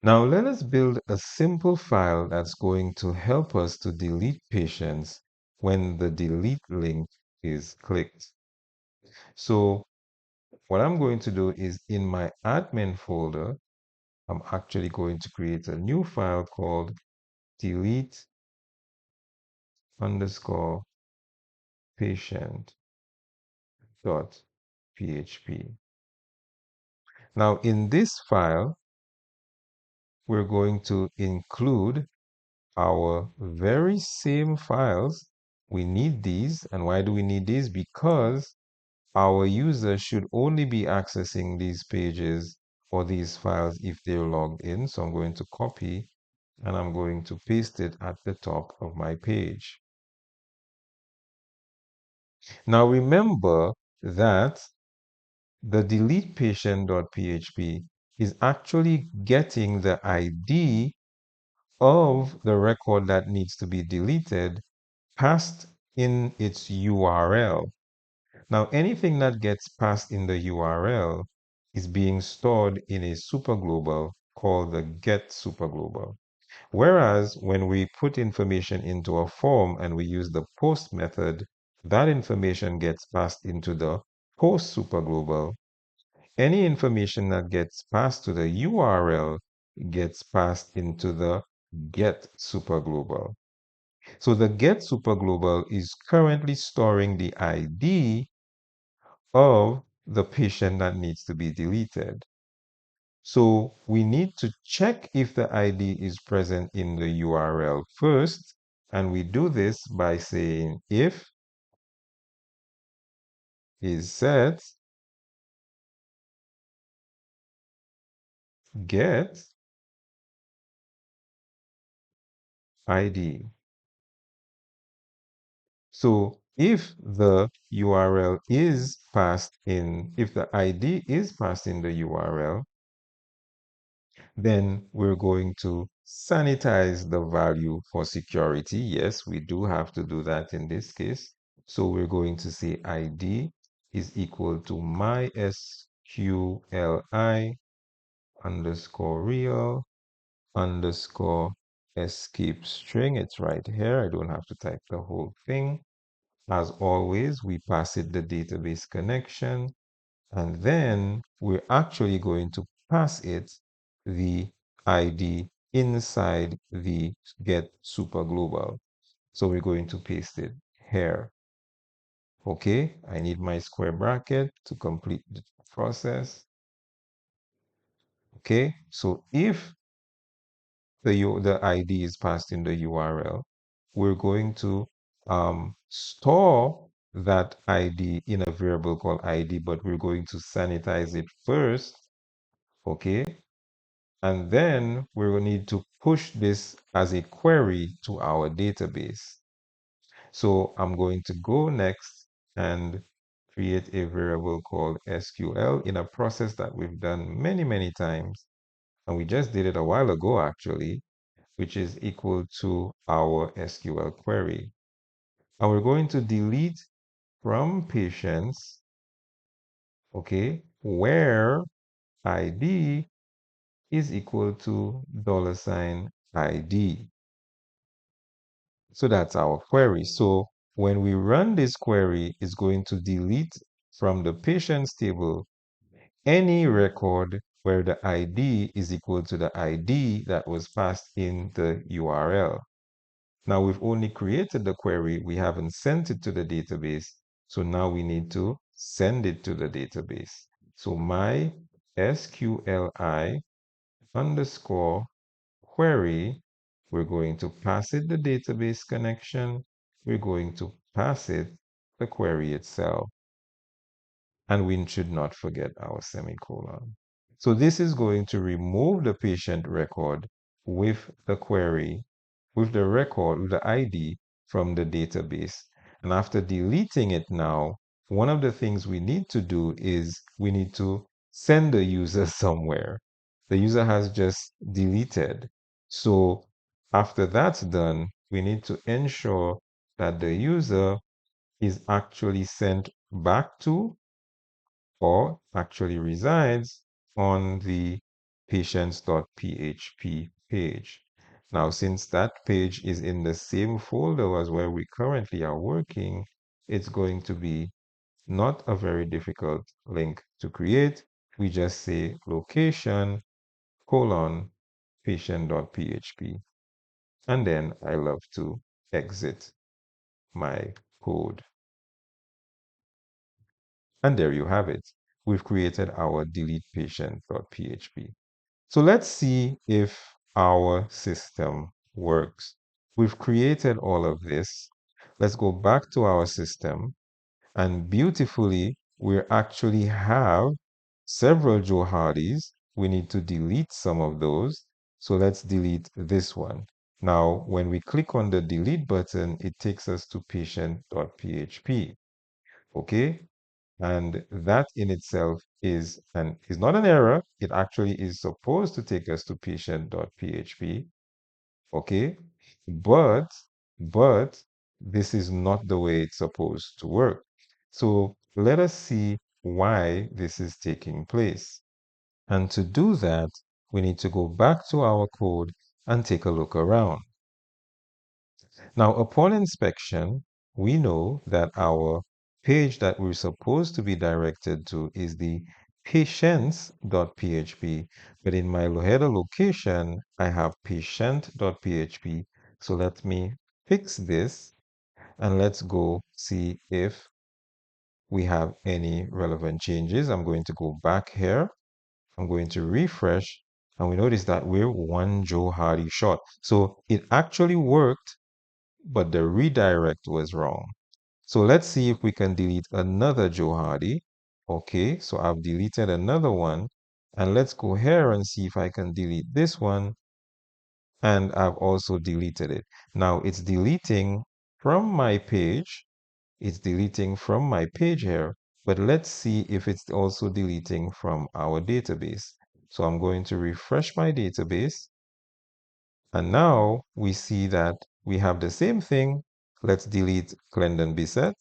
Now let us build a simple file that's going to help us to delete patients when the delete link is clicked. So what I'm going to do is in my admin folder, I'm actually going to create a new file called delete underscore patient.php. Now in this file, we're going to include our very same files. We need these. And why do we need these? Because our user should only be accessing these pages or these files if they're logged in. So I'm going to copy and I'm going to paste it at the top of my page. Now remember that the delete patient.php is actually getting the ID of the record that needs to be deleted passed in its URL. Now, anything that gets passed in the URL is being stored in a superglobal called the get superglobal. Whereas when we put information into a form and we use the post method, that information gets passed into the post superglobal. Any information that gets passed to the URL gets passed into the get superglobal. So the get superglobal is currently storing the ID of the patient that needs to be deleted. So we need to check if the ID is present in the URL first, and we do this by saying if is set get ID. So if the URL is passed in, if the ID is passed in the URL, then we're going to sanitize the value for security. Yes, we do have to do that in this case. So we're going to say ID is equal to MySQLi underscore real underscore escape string. It's right here. I don't have to type the whole thing. As always, we pass it the database connection, and then we're actually going to pass it the ID inside the get superglobal. So we're going to paste it here. Okay, I need my square bracket to complete the process. Okay, so if the ID is passed in the URL, we're going to store that ID in a variable called ID, but we're going to sanitize it first, okay? And then we will need to push this as a query to our database. So I'm going to go next and create a variable called SQL in a process that we've done many, many times. And we just did it a while ago, actually, which is equal to our SQL query. And we're going to delete from patients, okay, where ID is equal to $ID. So that's our query. So when we run this query, it's going to delete from the patients table any record where the ID is equal to the ID that was passed in the URL. Now we've only created the query, we haven't sent it to the database. So now we need to send it to the database. So my SQLi underscore query, we're going to pass it the database connection. We're going to pass it the query itself. And we should not forget our semicolon. So this is going to remove the patient record with the query, with the record, with the ID from the database. And after deleting it now, one of the things we need to do is we need to send the user somewhere. The user has just deleted. So after that's done, we need to ensure that the user is actually sent back to or actually resides on the patients.php page. Now, since that page is in the same folder as where we currently are working, it's going to be not a very difficult link to create. We just say location colon patient.php. And then I love to exit my code. And there you have it. We've created our delete patient.php. So let's see if our system works. We've created all of this. Let's go back to our system, and beautifully, we actually have several Joe Hardys. We need to delete some of those. So let's delete this one. Now, when we click on the delete button, it takes us to patient.php. Okay? And that in itself is not an error. It actually is supposed to take us to patient.php. Okay? But but this is not the way it's supposed to work. So let us see why this is taking place. And to do that, we need to go back to our code and take a look around. Now, upon inspection, we know that our page that we're supposed to be directed to is the patients.php, but in my header location, I have patient.php. So let me fix this and let's go see if we have any relevant changes. I'm going to go back here. I'm going to refresh, and we notice that we're one Joe Hardy short. So it actually worked, but the redirect was wrong. So let's see if we can delete another Joe Hardy. Okay, so I've deleted another one. And let's go here and see if I can delete this one. And I've also deleted it. Now it's deleting from my page. It's deleting from my page here. But let's see if it's also deleting from our database. So I'm going to refresh my database. And now we see that we have the same thing. Let's delete Clendon Bissett.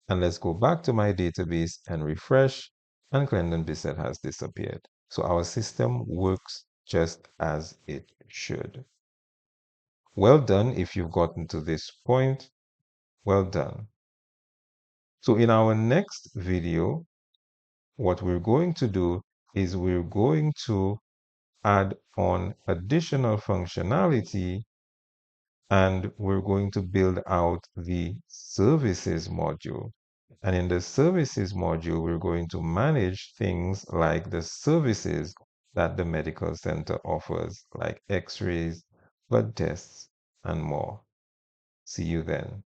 And let's go back to my database and refresh. And Clendon Bissett has disappeared. So our system works just as it should. Well done if you've gotten to this point. Well done. So in our next video, what we're going to do is we're going to add on additional functionality, and we're going to build out the services module. And in the services module, we're going to manage things like the services that the medical center offers, like x-rays, blood tests, and more. See you then.